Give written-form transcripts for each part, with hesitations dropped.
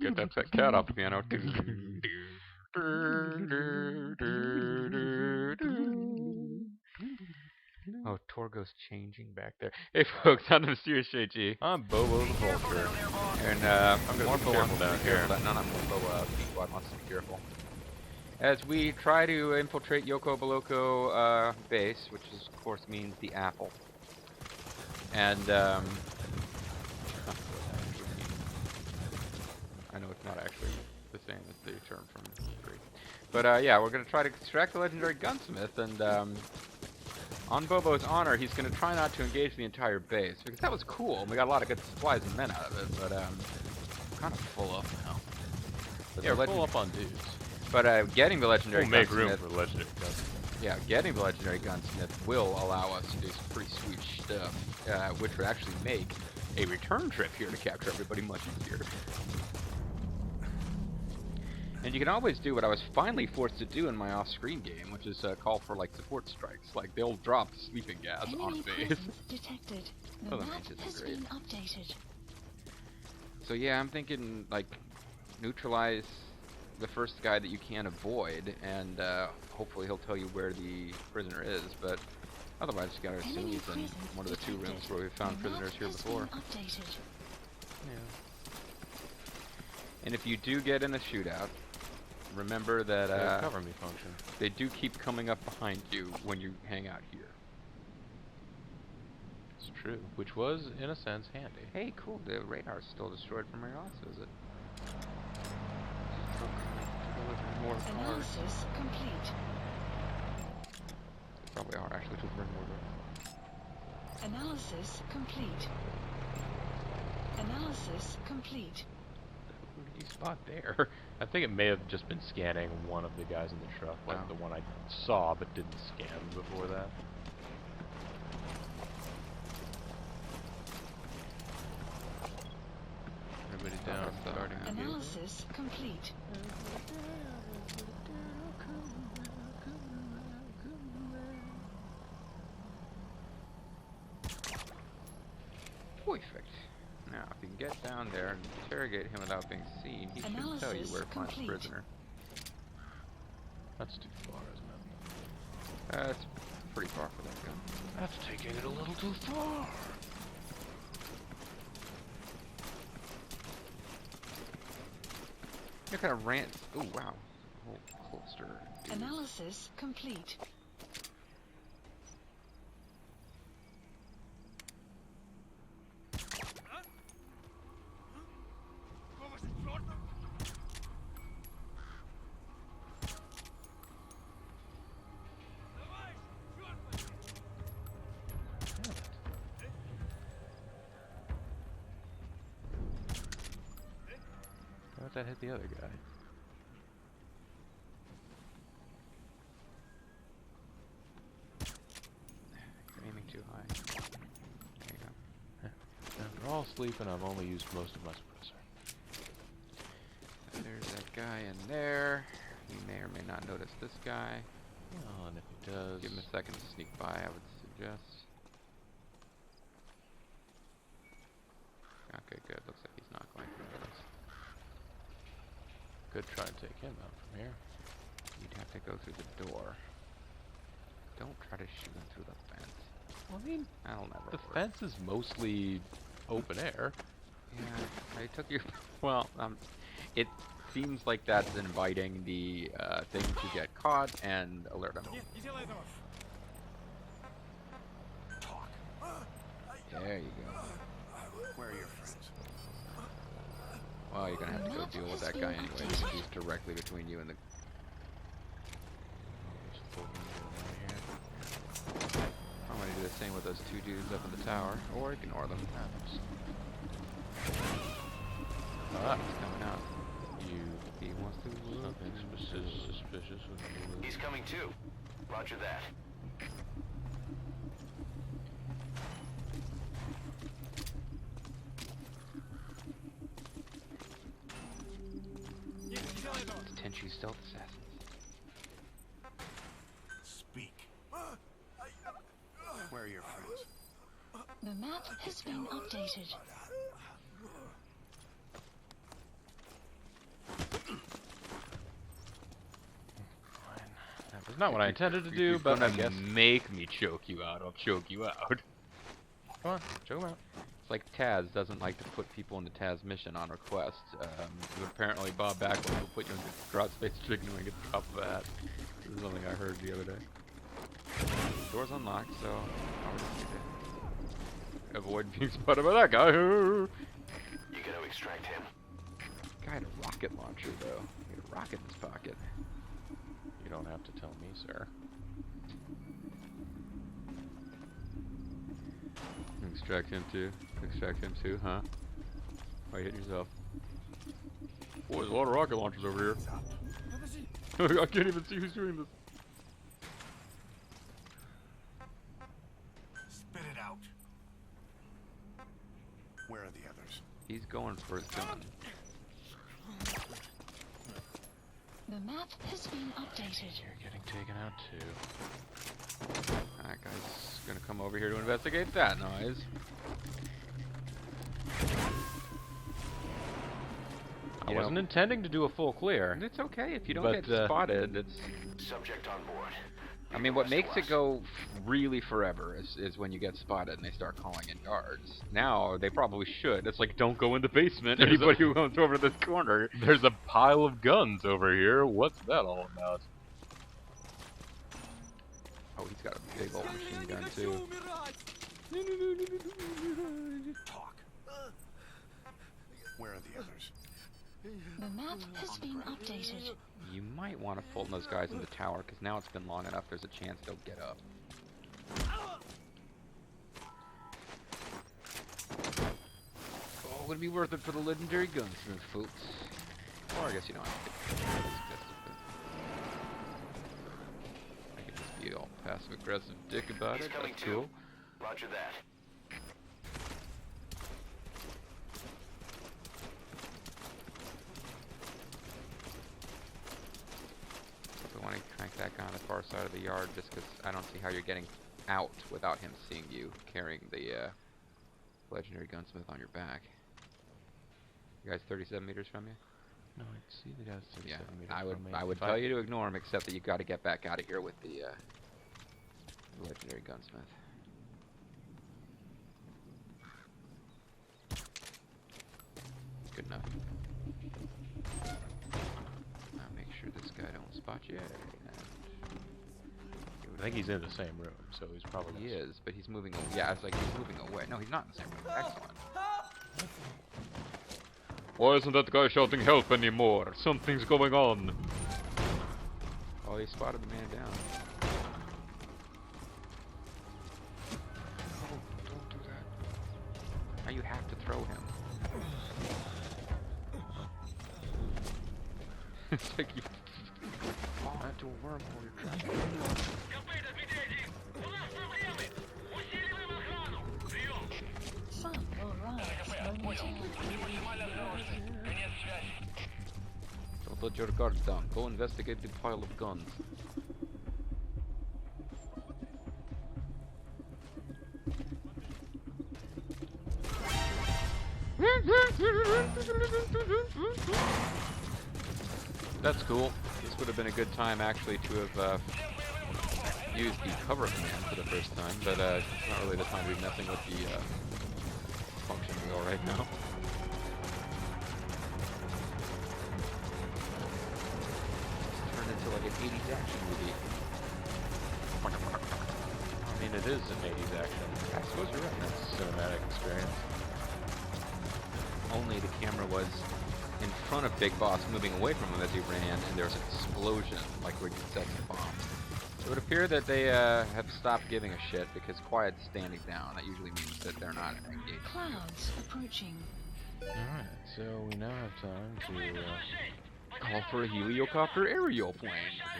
Get that fat cat off the piano. Oh, Torgo's changing back there. Hey folks, I'm the Mysterious JG. I'm Bobo the Vulture. And I'm gonna be Morpho wants careful to down be here. careful. No, not Morpho, Pequod wants to be careful. As we try to infiltrate Yoko Boloko base, which is, of course means the apple. And I know it's not actually the same as the term from 3. But yeah, we're going to try to extract the legendary gunsmith, and on Bobo's honor, he's going to try not to engage the entire base, because that was cool, and we got a lot of good supplies and men out of it, but kind of full up now. But Yeah, we're full up on dudes. But getting the legendary We'll make gunsmith... room for the legendary gunsmith. Yeah, getting the legendary gunsmith will allow us to do some pretty sweet stuff, which would actually make a return trip here to capture everybody much easier. And you can always do what I was finally forced to do in my off-screen game, which is call for like support strikes. Like they'll drop sleeping gas on a base. Detected. The Well, that map range isn't has great. been updated. So yeah, I'm thinking like neutralize the first guy that you can't avoid, and hopefully he'll tell you where the prisoner is. But otherwise, you gotta assume he's in one of the 2 rooms where we found prisoners here before. Updated. Yeah. And if you do get in a shootout, remember that cover me function. they do keep coming up behind you when you hang out here. It's true. Which was, in a sense, handy. Hey, cool, the radar's still destroyed from our last visit. More cars. Analysis complete. They probably are actually to bring more. Analysis complete. Analysis complete. Who did you spot there? I think it may have just been scanning one of the guys in the truck, like Wow. the one I saw but didn't scan before that. Everybody down, starting to get... Analysis complete. Perfect. Now, if you can get down there and interrogate him without being seen, he should tell you Analysis where to find the complete. prisoner. That's too far, isn't it? It's pretty far for that gun. That's taking it a little too far. You're kind of rant. Oh wow. Whole holster. Dude. Analysis complete. How'd that hit the other guy? You're aiming too high. There you go. They're all asleep and I've only used most of my suppressor. There's that guy in there. You may or may not notice this guy. Well, and if he does... Give him a second to sneak by, I would suggest. Okay, good. Looks like he's not going to notice. Could try and take him out from here. You'd have to go through the door. Don't try to shoot him through the fence. Well, I mean, That'll never the work. fence is mostly open air. Yeah, I took you. Well, it seems like that's inviting the thing to get caught and alert him. There you go. Where are your friends? Well, you're gonna have to go deal with that guy anyway, because he's directly between you and the. I'm gonna do the same with those 2 dudes up in the tower, or ignore them. Ah, he's coming out. He wants to. Something suspicious with you. He's coming too. Roger that. Tenchu stealth assassins. Speak. Where are your friends? The map has been updated. It's not what I intended to If do, you're but I gonna guess. make me choke you out, I'll choke you out. Come on, choke him out. It's like Taz doesn't like to put people into Taz mission on request. But apparently Bob Backlund will put you into Grot Space Chicken when you get the top of that. This is something I heard the other day. Door's unlocked, so I'll just avoid being spotted by that guy. You gonna extract him? Guy had a rocket launcher, though. He had a rocket in his pocket. You don't have to tell me, sir. Extract him too. Extract him too, huh? Why you hit yourself? Boy, there's a lot of rocket launchers over here. I can't even see who's doing this. Spit it out. Where are the others? He's going for his gun. The map has been updated. You're getting taken out too. That guy's gonna come over here to investigate that noise. I You wasn't know- intending to do a full clear. And it's okay if you don't But, get spotted. It's. Subject on board. I mean, what makes it go really forever is when you get spotted and they start calling in guards. Now they probably should. It's like, don't go in the basement. There's Anybody who comes over to this corner. There's a pile of guns over here. What's that all about? Oh, he's got a big old machine gun too. Talk. Where are the others? The map has been updated. You might want to Fulton those guys in the tower, because now it's been long enough, there's a chance they'll get up. Oh, would it be worth it for the legendary gunsmith, folks? Or I guess you don't have to. I can just be all passive-aggressive dick about He's it, coming that's too. cool. Roger that. I want to crank that guy on the far side of the yard, just because I don't see how you're getting out without him seeing you carrying the legendary gunsmith on your back. You guys 37 meters from you? No, I see the guys 37 Yeah, meters I would from me. I would If tell you to ignore him, except that you got to get back out of here with the legendary gunsmith. Good enough. Now make sure this guy don't spot you. I think he's in the same room, so he's probably. He is, but he's moving away. Yeah, it's like he's moving away. No, he's not in the same room. Excellent. Why isn't that guy shouting help anymore? Something's going on. Oh, he spotted the man down. Oh, don't do that. Now you have to throw him. It's like you fall into a wormhole you're trapped in. Sun will rise momentarily. Don't let your guard down. Go investigate the pile of guns. That's cool. This would have been a good time actually to have used the cover command for the first time, but it's not really the time to be messing with the function wheel right now. Turned into like an 80s action movie. I mean, it is an 80s action. I suppose you're right. That's cinematic experience. Only the camera was in front of Big Boss, moving away from him as he ran, and there was an explosion, like where you set the bomb. It would appear that they have stopped giving a shit because Quiet's standing down. That usually means that they're not engaged. Clouds approaching. Alright, so we now have time to. Call for a heliocopter aerial plane.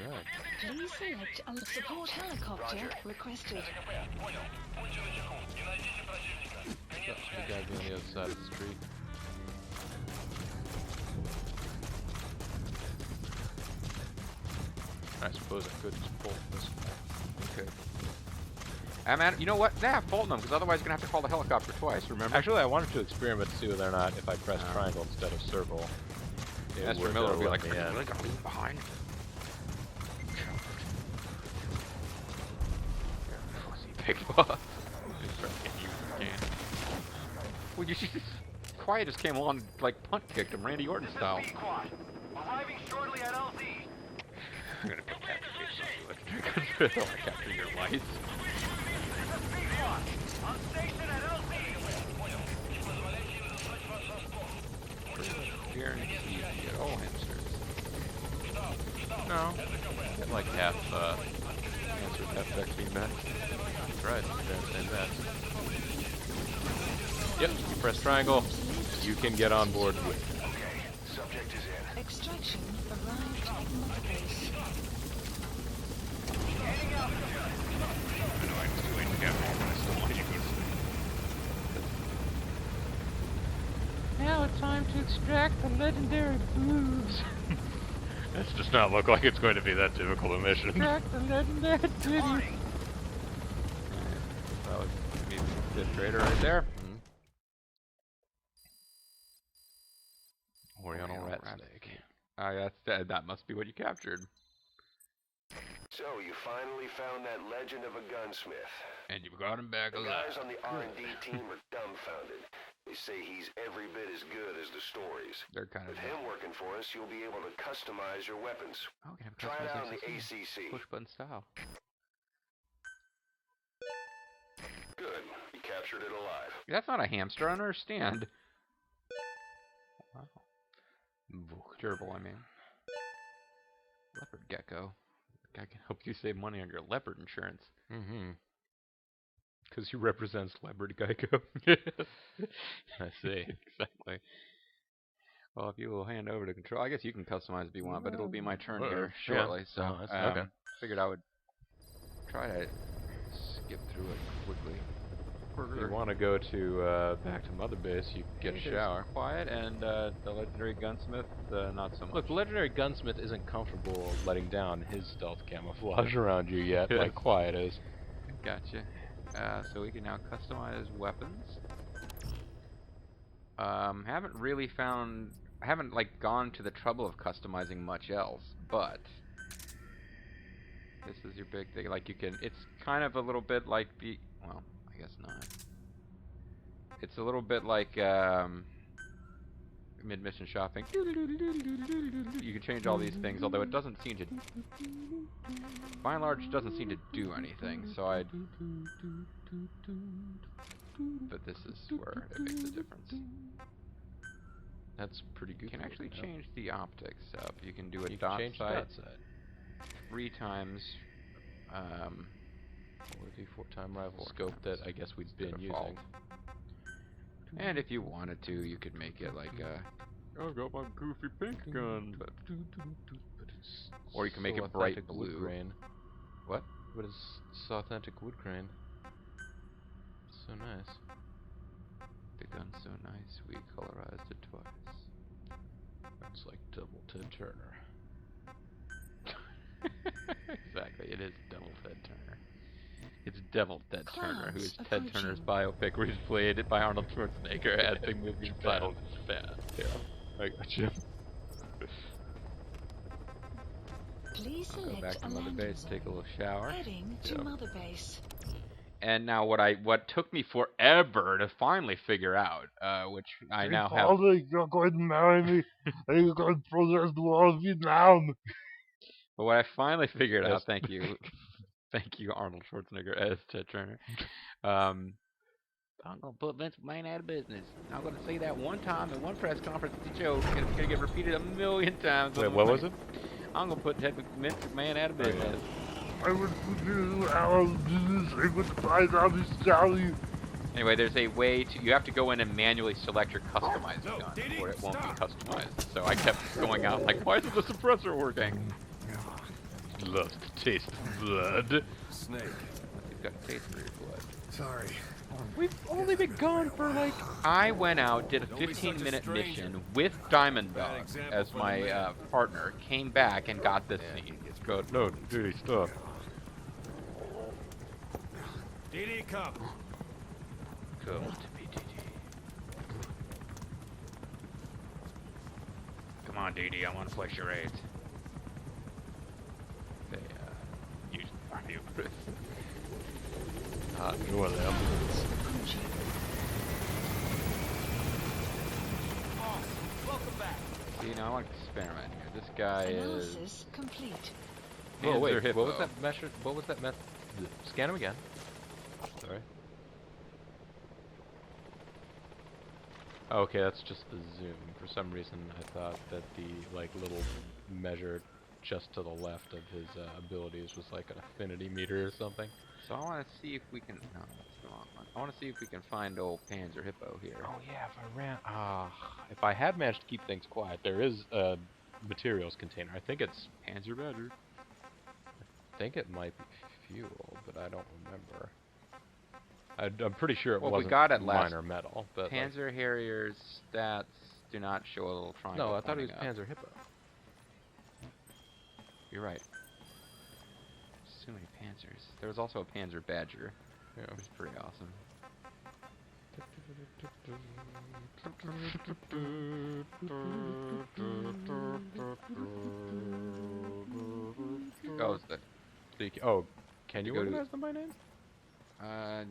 Yeah. Please select a support helicopter requested. The guy be on the other side of the street. I suppose I could just pull this one. Okay. Man, you know what? Yeah, Fulton them, because otherwise you're going to have to call the helicopter twice, remember? Actually, I wanted to experiment to see whether or not if I press triangle instead of circle, it Mr. would Miller go will be like, in are the you end. really going to leave him behind? big boss. Well, you just Quiet just came along like punt kicked him, Randy Orton style. Arriving shortly at LZ. I'm gonna go capture you. Don't capture your lights. On station at LZ. Guaranteed to get all hamsters. No. Get like half answers, half XP bets. That's right. Same bets. Yep. You press triangle. You can get on board with. Okay. Subject is in. Extraction arrived at Mother Base. Now it's time to extract the legendary boobs. This does not look like it's going to be that difficult a mission. Extract the legendary titties. That was me, the trader right there. Oriental rat rat snake. That must be what you captured. So you finally found that legend of a gunsmith. And you got him back The alive. guys on the R&D team are dumbfounded. They say he's every bit as good as the stories. They're kind of With him working for us, you'll be able to customize your weapons. Okay, I'm Try it out in the customizing ACC. push button style. Good. You captured it alive. That's not a hamster. I don't understand. Wow. Gerbil, I mean. Leopard gecko. I can help you save money on your leopard insurance. Mm-hmm. Because he represents leopard gecko. I see. Exactly. Well, if you will hand over to control, I guess you can customize if you want, but it'll be my turn here shortly. Yeah. So Oh, that's- okay. Figured I would try to skip through it quickly. If you want to go to back to Mother Base, you can get a shower. Quiet, and the legendary gunsmith, not so much. Look, the legendary gunsmith isn't comfortable letting down his stealth camouflage around you yet, like Quiet is. Gotcha. So we can now customize weapons. Haven't really found, I haven't like gone to the trouble of customizing much else, but this is your big thing. Like you can, it's kind of a little bit like the, well, I guess not. It's a little bit like mid-mission shopping. You can change all these things, although it doesn't seem to, by and large, doesn't seem to do anything. So I, but this is where it makes a difference. That's pretty good. You can actually change the optics up. You can do a You dot can change the sight dot sight. 3 times. Or the 4-time rifle 4 scope that I guess we've been default. using. And if you wanted to, you could make it like a. I've got my goofy pink gun. But or you can make it bright Authentic blue. wood grain. What? What is this authentic wood grain? So nice. The gun's so nice, we colorized it twice. It's like double Ted Turner. Exactly, it is Devil Ted Turner. It's Devil Ted Turner, who is Clouds Ted Turner's approaching. biopic where he's played by Arnold Schwarzenegger as the movie titled Japan. Yeah, I got you. Please Go select back to a Mother landing Base, zone. take a little shower. Heading to Yeah. Mother Base. And now what took me forever to finally figure out, which I now have. Father, you're going to marry me, and you're going to protest the war of Vietnam. But what I finally figured Yes. out, thank you, thank you, Arnold Schwarzenegger as Ted Turner. I'm gonna put Vince McMahon out of business. I'm gonna say that one time in one press conference at the joke, and it's gonna get repeated a million times. Wait, what was it? I'm gonna put Vince McMahon out of Oh, yeah. business. I would put you out of business. I would find out his salary. Anyway, there's a way to. You have to go in and manually select your customized gun, or it won't be customized. So I kept going out like, why isn't the suppressor working? Loves to taste blood. Snake. You've got a taste for your blood. Sorry. We've only been gone for like. I went out, did a 15-minute mission with Diamond Dog as my partner, came back and got this scene. God, no, duty, stop. DD, come. Cool. Come on, DD, I want to play charades. They use you. Not enjoy them. Approaching. See, now I want to experiment here. This guy is. Analysis complete. Oh Panzer wait, Hippo. what was that measure? What was that Scan him again. Sorry. Okay, that's just the zoom. For some reason, I thought that the like little measure just to the left of his abilities was like an affinity meter or something. So I want to see if we can. No, that's the wrong one. I want to see if we can find old Panzer Hippo here. Oh yeah, if I had managed to keep things quiet, there is a materials container. I think it's Panzer Badger. I think it might be fuel, but I don't remember. I'm pretty sure it Well, we wasn't got it last- minor metal, but like, Panzer Harrier's stats do not show a little triangle. no, I thought it was pointing up. Panzer Hippo. You're right. So many Panzers. There was also a Panzer Badger, Yeah. which is pretty awesome. Oh, is that? Can you go to- organize them by name? I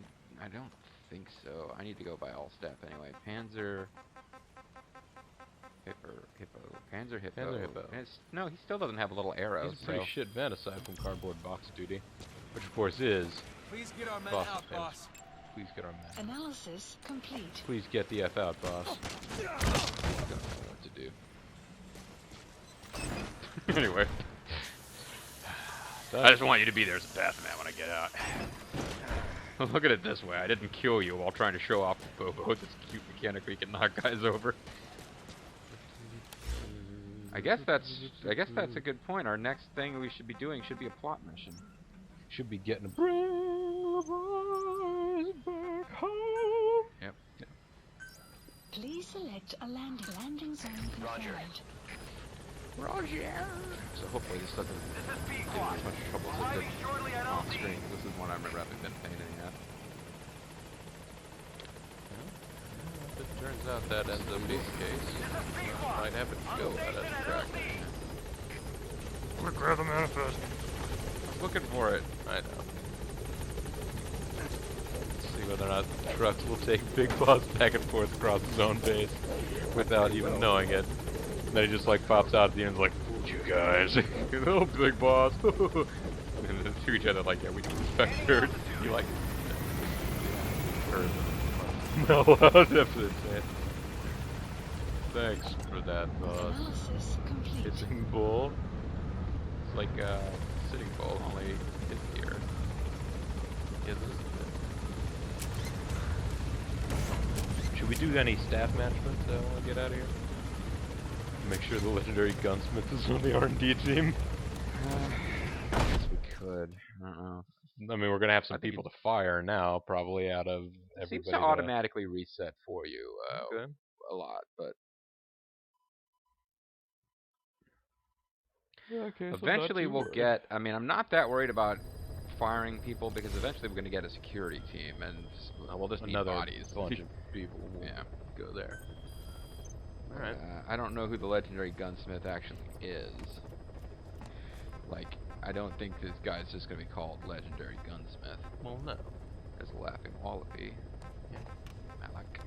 don't think so. I need to go by all step anyway. Panzer Hippo. Panzer Hippo. Panzer Hippo. No, he still doesn't have a little arrow. He's a pretty so shit man aside from cardboard box duty, which of course is Please get our men boss out, phase. boss. Please get our man. Analysis complete. Please get the F out, boss. Don't know what to do. Anyway. I just want you to be there as a pathman when I get out. Look at it this way. I didn't kill you while trying to show off the Bobo with this cute mechanic where you can knock guys over. I guess that's a good point. Our next thing we should be doing should be a plot mission. Should be getting a bring the boys back home. Yep. Please select a landing zone confirmed. So hopefully this doesn't give me as much trouble as it did off screen. This is one I remember having been painting at. It turns out that ends up being the case. Might have to go at a track. Quick, grab the manifest. Looking for it. I know. Let's see whether or not trucks will take Big Boss back and forth across his own base without even knowing it. And then he just like pops out at the end like, fooled you guys. Oh, Big Boss. And then to each other like, yeah, we can respect her. You like her. No, definitely say it. Thanks for that, boss. Analysis complete. Hissing bull. It's like Sitting Bull, only his ear. Yeah, this is good. Should we do any staff management when we get out of here? Make sure the legendary gunsmith is on the R&D team. I guess we could. I don't know. I mean, we're gonna have some I think people to fire now, probably out of It everybody. seems to automatically reset for you Okay. a lot, but Okay, so eventually not too we'll worried. get. I mean, I'm not that worried about firing people because eventually we're going to get a security team, and we'll just need another bodies. bunch of people will Yeah. go there. All right. I don't know who the legendary gunsmith actually is. Like, I don't think this guy's just going to be called legendary gunsmith. Well, no. There's a laughing wallaby. Yeah. Malak.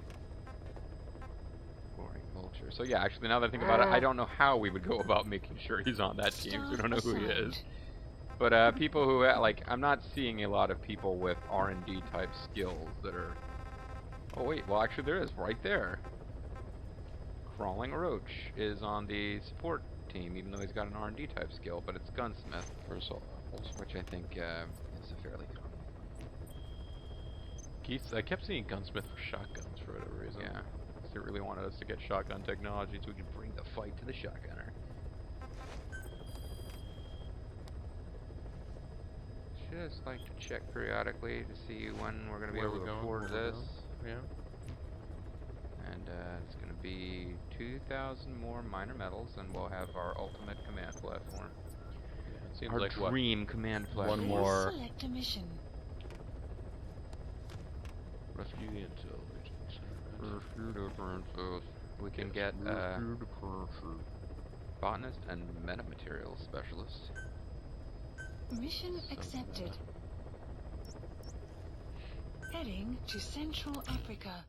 Roaring vulture. So yeah, actually, now that I think about it, I don't know how we would go about making sure he's on that team. 'Cause we don't know who he is. Assigned. But people who like, I'm not seeing a lot of people with R&D type skills that are. Oh wait, well actually there is right there. Crawling Roach is on the support team, even though he's got an R&D type skill, but it's gunsmith for assault rifles, which I think is a fairly common. I kept seeing gunsmith for shotguns for whatever reason. Yeah, they really wanted us to get shotgun technology so we could bring the fight to the shotgunner. Just like to check periodically to see when we're going to be Where able we're to going, afford where we're this. Yeah. And it's going to be 2,000 more minor metals, and we'll have our ultimate command platform. Yeah, it seems Our like what? dream command platform. One Please more- select a mission. Refugee intelligence. We can get botanist and metamaterials specialist. Mission Sounds accepted. Heading to Central Africa.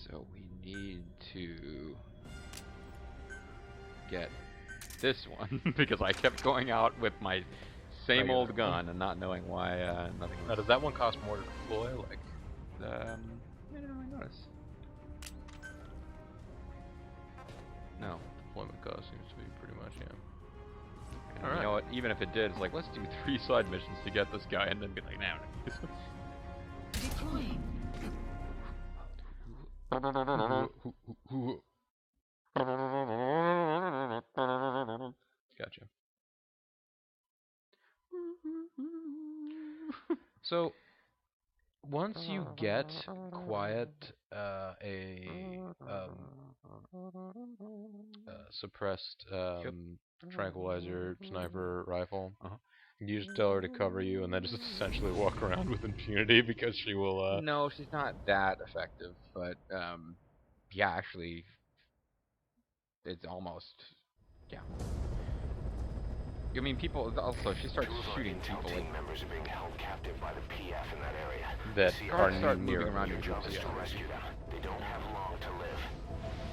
So we need to get this one because I kept going out with my same Regular old one. gun and not knowing why nothing Now, was. does that one cost more to deploy? Like, I didn't really notice. No. deployment cost seems to be pretty much, yeah. And Alright. You know what? Even if it did, it's like, let's do 3 side missions to get this guy and then be like, nah. Deploying. Gotcha. So, once you get quiet suppressed tranquilizer sniper rifle, you just tell her to cover you and then just essentially walk around with impunity because she will. No, she's not that effective, but yeah, actually, it's almost, yeah. I mean, people also. She starts Two of our shooting intel people. team Like, members are being held captive by the PF in that area. That The are CRS start near moving around Your your job groups. is to Yeah. rescue them. They don't have long to live.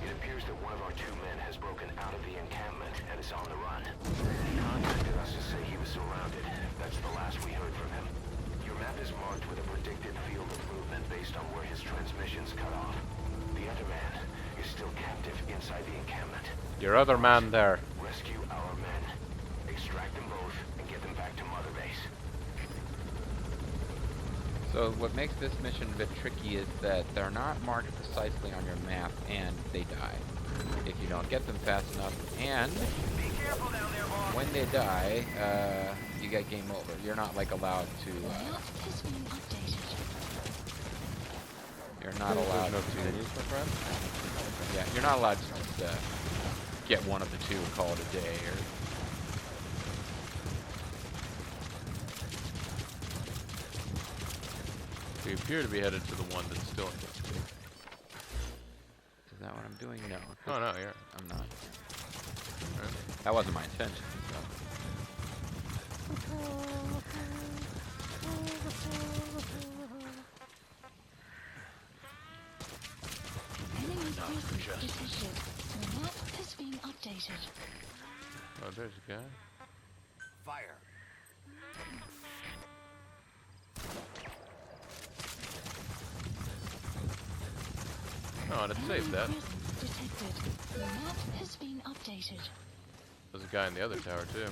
It appears that one of our 2 men has broken out of the encampment and is on the run. He contacted us to say he was surrounded. That's the last we heard from him. Your map is marked with a predicted field of movement based on where his transmissions cut off. The other man is still captive inside the encampment. Your other man there. Rescue our men. Extract them both and get them back to Mother Base. so what makes this mission a bit tricky is that they're not marked precisely on your map, and they die if you don't get them fast enough. And when they die, you get game over. You're not like allowed to. The map has been updated. You're not allowed no to. communities, my friend. Yeah, you're not allowed to just get one of the 2 and call it a day. Or We appear to be headed to the one that's still in captivity. is that what I'm doing? No. Oh no, you're. I'm not. Right. That wasn't my intention. So. Enemy presence detected. The map has been updated. Oh, there's a guy. Fire. Oh, and it saved that. Enemy presence detected. The map has been updated. There's a guy in the other tower too. Yeah.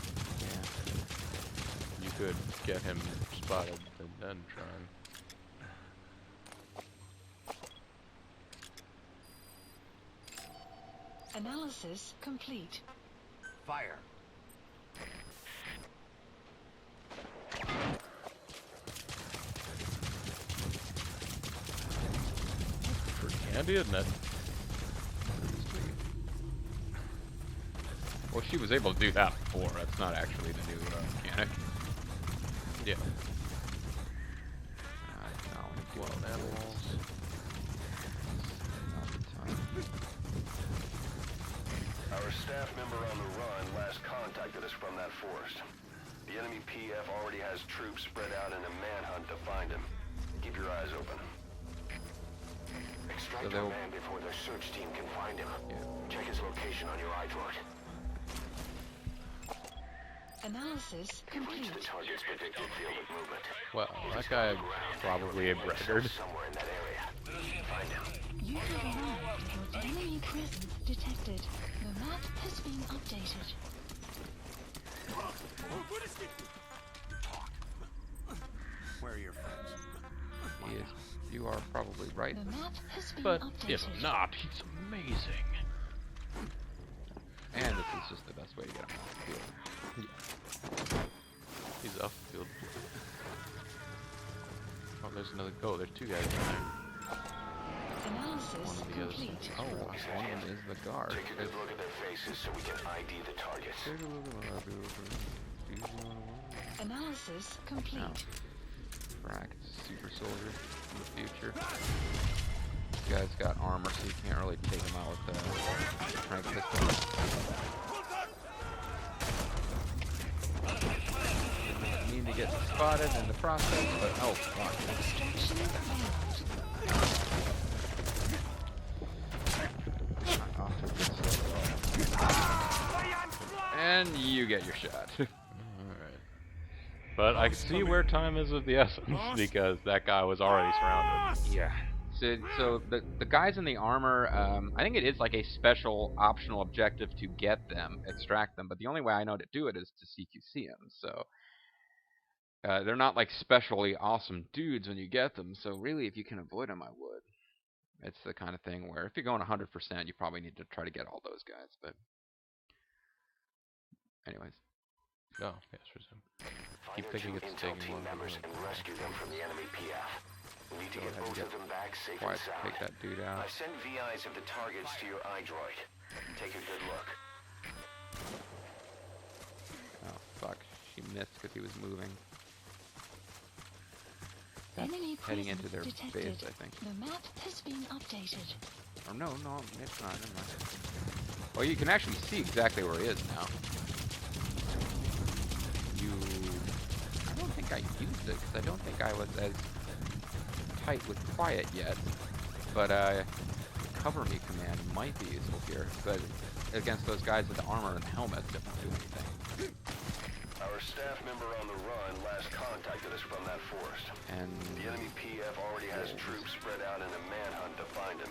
You could get him spotted and then try and. Analysis complete. Fire. Pretty handy, isn't it? Well, she was able to do that before. That's not actually the new mechanic. Yeah. No, Wild animals. not the time. Our staff member on the run last contacted us from that forest. The enemy PF already has troops spread out in a manhunt to find him. Keep your eyes open. Extract So your they'll- man before their search team can find him. Yeah. Check his location on your iDroid. Analysis You've complete. reached the target's predicted field of movement. Well, that guy probably a braggart. Somewhere in that area. Find him. You have arrived. Your enemy presence detected. The map has been updated. Where are your friends? Yes, you are probably right. The map has been But updated. if not, he's amazing. And this is just the best way to get him off the field. He's off the field. Oh, there's another. Oh, there's 2 guys down Analysis One of the others. complete. Oh, one of them is the guard. Take a good look at their faces so we can ID the targets. Analysis complete. Now, Frack, super soldier in the future. This guy's got armor, so you can't really take him out with the crank pistol. Didn't mean to get spotted in the process, but oh fuck. Extraction failed. Off to a good start. And you get your shot. Alright. But I can see where time is of the essence because that guy was already surrounded. Yeah. So the guys in the armor, I think it is like a special optional objective to get them, extract them, but the only way I know to do it is to CQC them, so they're not like specially awesome dudes when you get them, so really if you can avoid them, I would. It's the kind of thing where if you're going 100%, you probably need to try to get all those guys, but anyways. Oh, yes, resume. Find Keep our thinking two it's intel taking team longer members than and rescue them from the enemy PF. We need to Go get ahead and both get of them back safe and Quiet to sound. take that dude out. I've sent VIs of the targets to your iDroid. Take a good look. Oh fuck, she missed because he was moving. That's Enemy heading into presence their detected. base, I think. The map has been updated. Or no, it's not. Never mind. Well, you can actually see exactly where he is now. I don't think I used it because I don't think I was as tight with quiet yet. But cover me command might be useful here. But against those guys with the armor and the helmets, it won't do anything. Our staff member on the run last contacted us from that forest. And The enemy PF already has troops spread out in a manhunt to find him.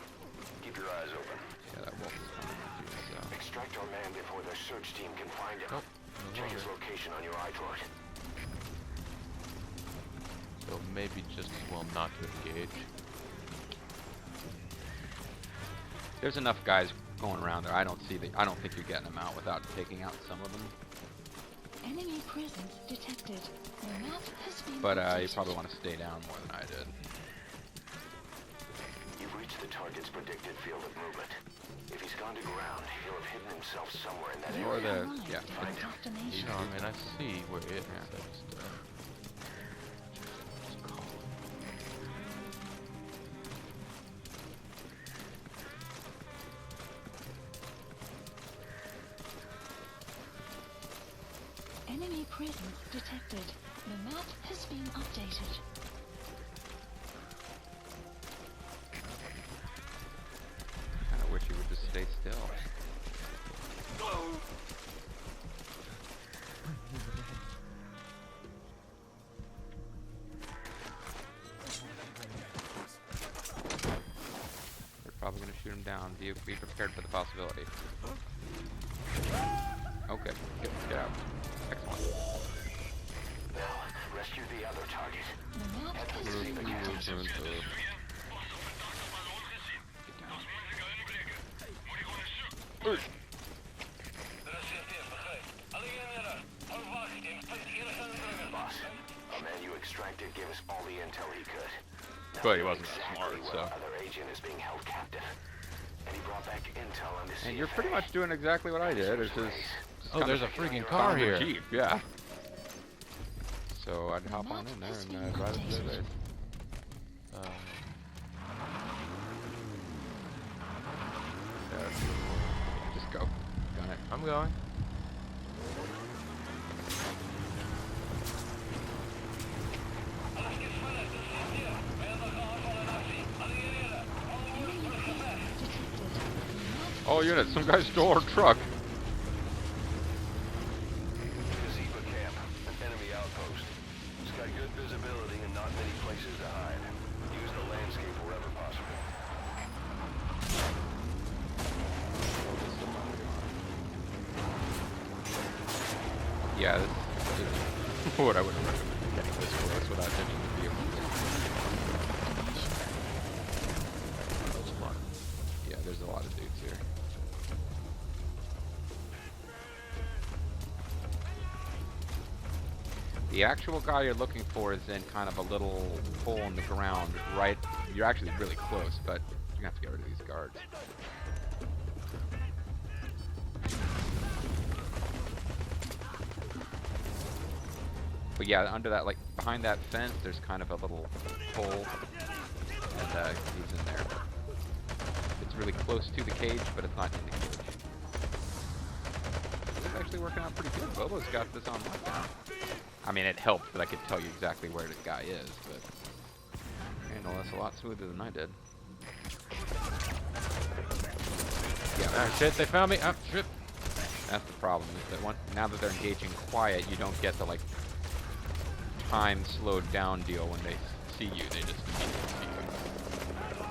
Keep your eyes open. yeah, that wolf is coming at you. So Extract our man before their search team can find him. Nope. Check his location on your iDroid. So maybe just as well not to engage. there's enough guys going around there. I don't think you're getting them out without taking out some of them. Enemy presence detected. The map has been But you updated. probably want to stay down more than I did. You've reached the target's predicted field of movement. If he's gone to ground, he'll have hidden himself somewhere in that You Or area. the- arrived yeah, at find the him. destination. No, I mean, I see where it is. I just call it. Enemy presence detected. The map has been updated. Kind of wish you would just stay still. They're probably going to shoot him down. Be prepared for the possibility. Okay, get out. Excellent. Now, rescue the other target. The map has been updated. Get down. Boss, a man you extracted gave us all the intel he could. Now But he we know wasn't that exactly smart, where so. our other agent is being held captive. And he brought back intel on this. And you're pretty much doing exactly what I did. It's just Oh, there's a freaking car here. Jeep, yeah. So I'd hop on in there and drive it to their base. Yeah, just go. Gun it. I'm going. Enemy presence detected. The map All units, some guy stole our truck. Gazebo camp, an enemy outpost. It's got good visibility and not many places to hide. Use the landscape wherever possible. Yeah, this is what I would recommend getting this close without hitting the vehicle. There's a lot. Yeah, there's a lot of dudes here. The actual guy you're looking for is in kind of a little hole in the ground, right? You're actually really close, but you have to get rid of these guards. But yeah, under that, like, behind that fence, there's kind of a little hole, and he's in there. It's really close to the cage, but it's not in the cage. This is actually working out pretty good. Bobo's got this on lockdown. I mean, it helped that I could tell you exactly where the guy is, but handle this a lot smoother than I did. Yeah, Ah, shit, they found me. Ah, shit. that's the problem. Is that now that they're engaging quiet, you don't get the like time slowed down deal when they see you. They just immediately see you.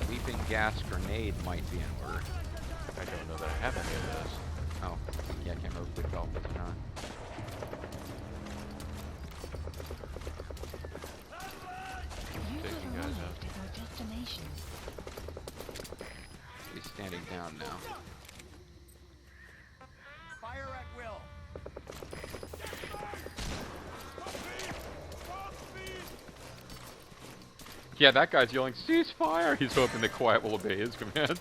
Sweeping gas grenade might be in order. I don't know that I have any of those. Oh, yeah, I can't remember if we developed this or not. Use Take the you guys runway out. to your destination. He's standing down now. Fire at will. Yeah, that guy's yelling, "Ceasefire!" He's hoping the quiet will obey his commands.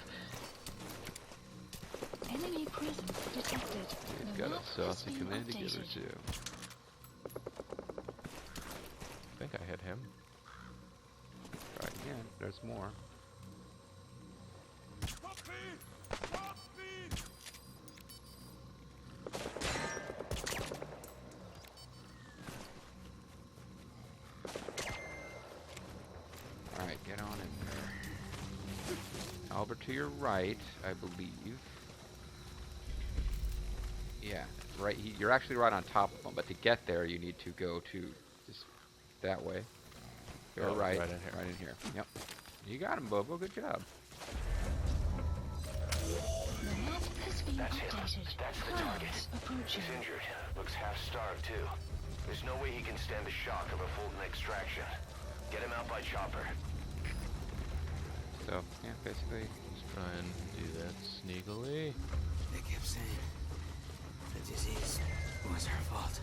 Enemy presence detected. He's The got map a has saucy been command to give her updated. too. I think I hit him. Try it again. There's more. Alright, get on in there. Albert to your right, I believe. Yeah, right. You're actually right on top of him, but to get there, you need to go to just that way. Go Oh, right. right in here. Right in here. Yep. You got him, Bobo. Good job. The map has been That's him. updated. That's the target. Pirates approaching. He's injured. Looks half-starved, too. There's no way he can stand the shock of a Fulton extraction. Get him out by chopper. So, yeah, basically, Let's try and do that sneakily. They kept saying the disease was her fault.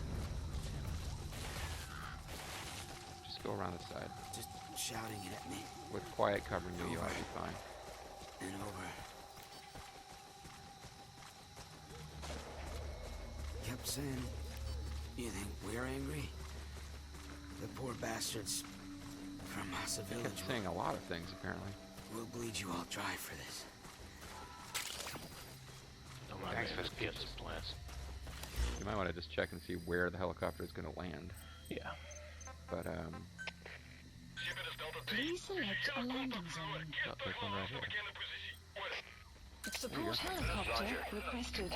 just go around the side. Just shouting it at me With quiet covering you, you ought to be fine. and over. Kept saying, "You think we're angry? The poor bastards from Massa Village Kept saying a lot of things, apparently. will bleed you all dry for this." Oh my Thanks man, for this the gives us plants. You might want to just check and see where the helicopter is going to land. Yeah. But, Please select a landing zone. I'll take one right here. Support helicopter requested.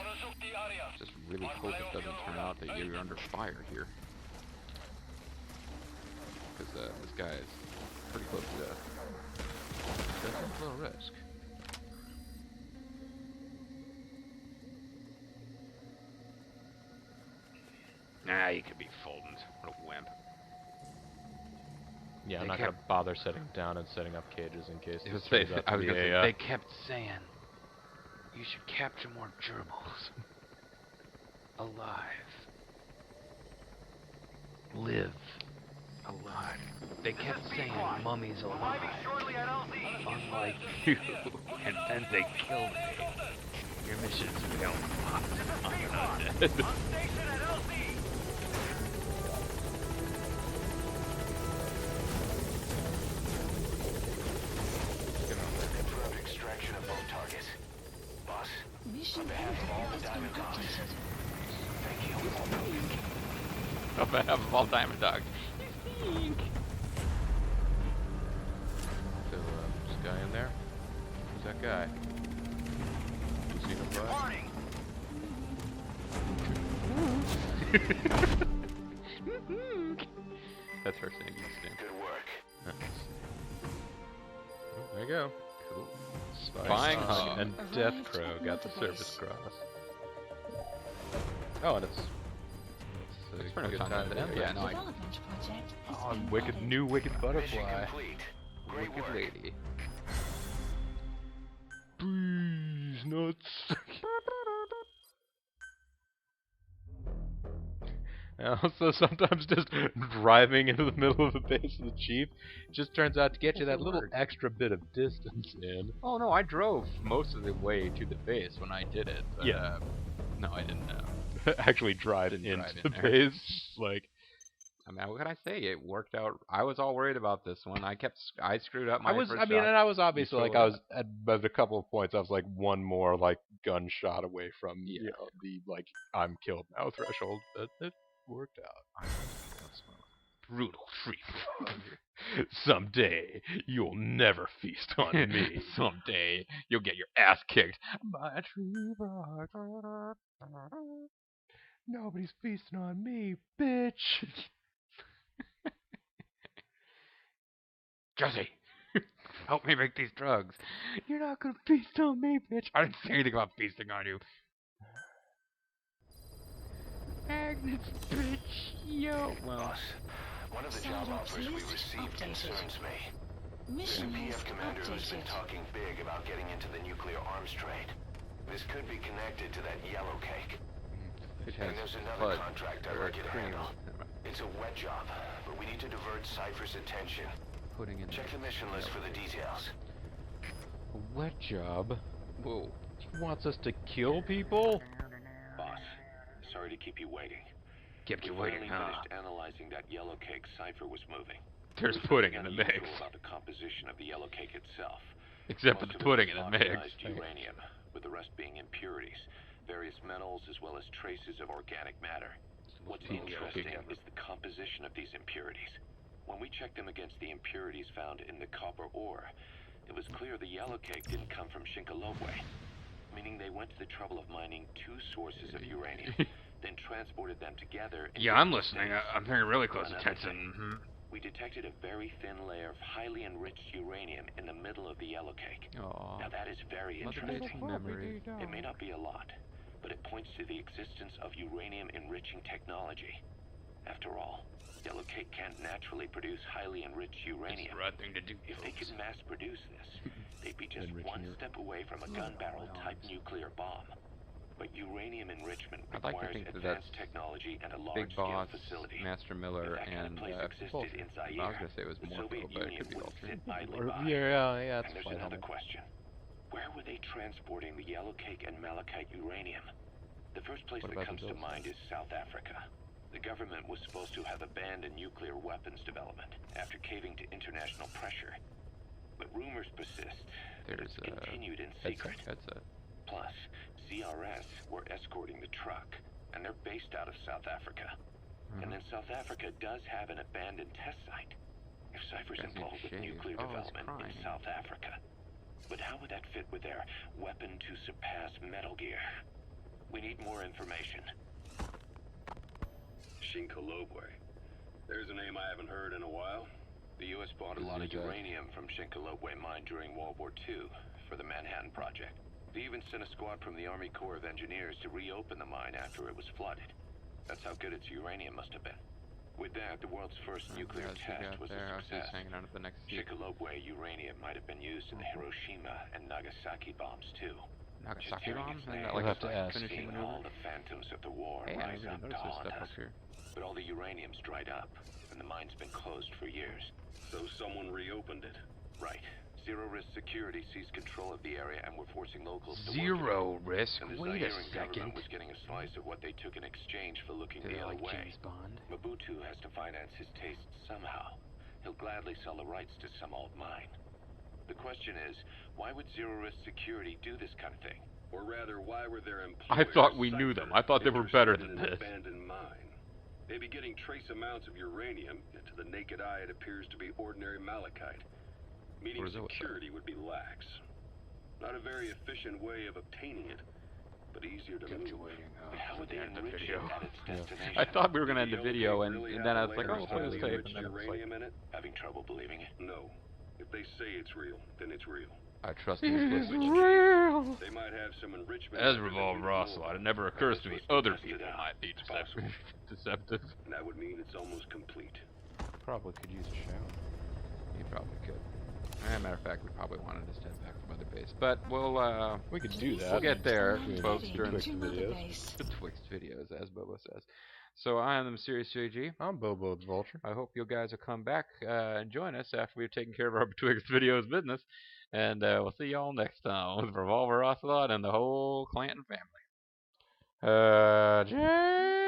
just really hope it doesn't turn out that you're under fire here. Because, this guy is pretty close to death. That's a low risk. Nah, you could be Fulton. What a wimp. Yeah, I'm They not kept- gonna bother setting down and setting up cages in case It was this turns out I to was be gonna say, a, they kept saying, you should capture more gerbils. Alive. Live. Alive. They kept saying mummies alive. Unlike you. And then they killed me. Your mission's failed. I'm not dead. Confirmed extraction of both targets. Boss, Mission behalf of all intel the has been Diamond Dogs. updated. thank you. On behalf of all Diamond Dogs. So, this guy in there? Who's that guy? You seen him, bud? That's her saying instinct. Good work. Nice. Oh, there you go. Cool. Spying Hog. and Arrived Death at Crow got the Mother Service Base. Cross. Oh, and it's a It's pretty good good time time to to end end it. Yeah, no, I Development project has Oh, been wicked added. new wicked Mission butterfly. complete. Great wicked work. lady. Breeze nuts. And also, sometimes just driving into the middle of the base of the chief just turns out to get you that little extra bit of distance in. Oh no, I drove most of the way to the base when I did it. But, Yeah. No, I didn't. Actually drive Didn't into drive the in there. base, like I mean, what can I say? It worked out. I was all worried about this one. I screwed up my first I mean, shot. and I was obviously You like, totally I was at a couple of points, I was like one more like gunshot away from Yeah. you know the like I'm killed now threshold, but it worked out. Brutal treatment. Someday you'll never feast on me. Someday you'll get your ass kicked by a tree bark. Nobody's feasting on me, bitch. Jesse, help me make these drugs. You're not gonna feast on me, bitch. I didn't say anything about feasting on you. Agnes, bitch, yo. Well, Boss, one of the job Sergeant, offers we please received update it. concerns me. There's a Mission is PF commander who's been updated. talking big about getting into the nuclear arms trade. This could be connected to that yellow cake. it And has there's another blood contract I'd or like you to cream handle. It's a wet job, but we need to divert Cypher's attention. pudding in Check the mission list for the details. A wet job. Whoa. He wants us to kill people? Boss, sorry to keep you waiting. Kept you We waiting, finally huh? finished analyzing that yellow cake Cypher was moving. There's There was pudding in nothing the unusual mix. about the composition of the yellow cake itself. Except for Most the of it pudding was in the mix. fossilized uranium, with the rest being impurities, various metals, as well as traces of organic matter. What's be the yellow interesting cake is the composition of these impurities. When we checked them against the impurities found in the copper ore, it was clear the yellow cake didn't come from Shinkolobwe, meaning they went to the trouble of mining two sources of uranium, then transported them together. in Yeah, I'm different listening. states. I'm paying really close Another attention. thing, we detected a very thin layer of highly enriched uranium in the middle of the yellow cake. Aw. Now that is very Mother interesting. memory. It may not be a lot, but it points to the existence of uranium-enriching technology. After all, yellow cake can't naturally produce highly enriched uranium. Right thing to do. If they could mass-produce this, they'd be just Enriching one your- step away from a gun barrel-type nuclear bomb. But uranium enrichment I'd like to requires think that advanced that's technology and a Big large-scale Boss, facility. Master Miller, If that kind of and place existed in I Zaire, was gonna say it was the Morpho, Soviet but it Union could be wouldn't alternate. sit idly Or, by. yeah, And that's there's fine. another question. Where were they transporting the yellow cake and malachite uranium? The first place What that about comes the to bills? mind is South Africa. The government was supposed to have abandoned nuclear weapons development after caving to international pressure. But rumors persist that There's it's continued in headset. secret. Headset. Plus, CRS were escorting the truck, and they're based out of South Africa. And then South Africa does have an abandoned test site. If Cypher's Guy's involved with shaved. nuclear Oh, he's development crying. in South Africa. But how would that fit with their weapon to surpass Metal Gear? We need more information. Shinkolobwe. There's a name I haven't heard in a while. The U.S. bought a lot of uranium from Shinkolobwe mine during World War II for the Manhattan Project. They even sent a squad from the Army Corps of Engineers to reopen the mine after it was flooded. That's how good its uranium must have been. With that, the world's first nuclear Guys, you test got was there. I a was just success. hanging out at the next seat. Shinkolobwe uranium might have been used in the Hiroshima and Nagasaki bombs too. Nagasaki bomb? Isn't that We'll like have to a ask. finishing Seeing all maneuver? the phantoms of the war Hey, I rise didn't up even to notice this haunt stuff us. up here. But all the uranium's dried up, and the mine's been closed for years. So someone reopened it. Right. Zero Risk Security seized control of the area and were forcing locals to work Zero risk. it. And the Wait a Zairean second. government was getting a slice of what they took in exchange for looking the They're other like way. James Bond. Mobutu has to finance his tastes somehow. He'll gladly sell the rights to some old mine. The question is, why would Zero Risk Security do this kind of thing? Or rather, why were their I employers thought we knew them. I thought they were better interested than in an this. abandoned mine? They'd be getting trace amounts of uranium, and to the naked eye it appears to be ordinary malachite. Meaning Where's it? security would be lax. Not a very efficient way of obtaining it, but easier to move. But how would they end the enrich it video. at its destination? I thought we were gonna end the Did video, yellow and, cake really and have then I a was like, layer oh, of we'll play this highly tape, and enriched then it was like, uranium in it? Having trouble believing it? No. If they say it's real, then it's real. I trust these listeners. Real. They might have some enrichment. As that we Revolver don't Ocelot, know it about. never occurs to me Let's other test it people out. might be It's possible. deceptive. And that would mean it's almost complete. Probably could use a shower. You probably could. Matter of fact, we probably wanted to step back from Mother Base, but we'll We could do that. We'll get there, Stand folks, ready during to the Mother videos. Base. Twixt videos, as Bobo says. So I am the Mysterious JG. I'm Bobo the Vulture. I hope you guys will come back and join us after we've taken care of our Twixt videos business, and we'll see y'all next time with Revolver Ocelot and the whole Clanton family. Jay!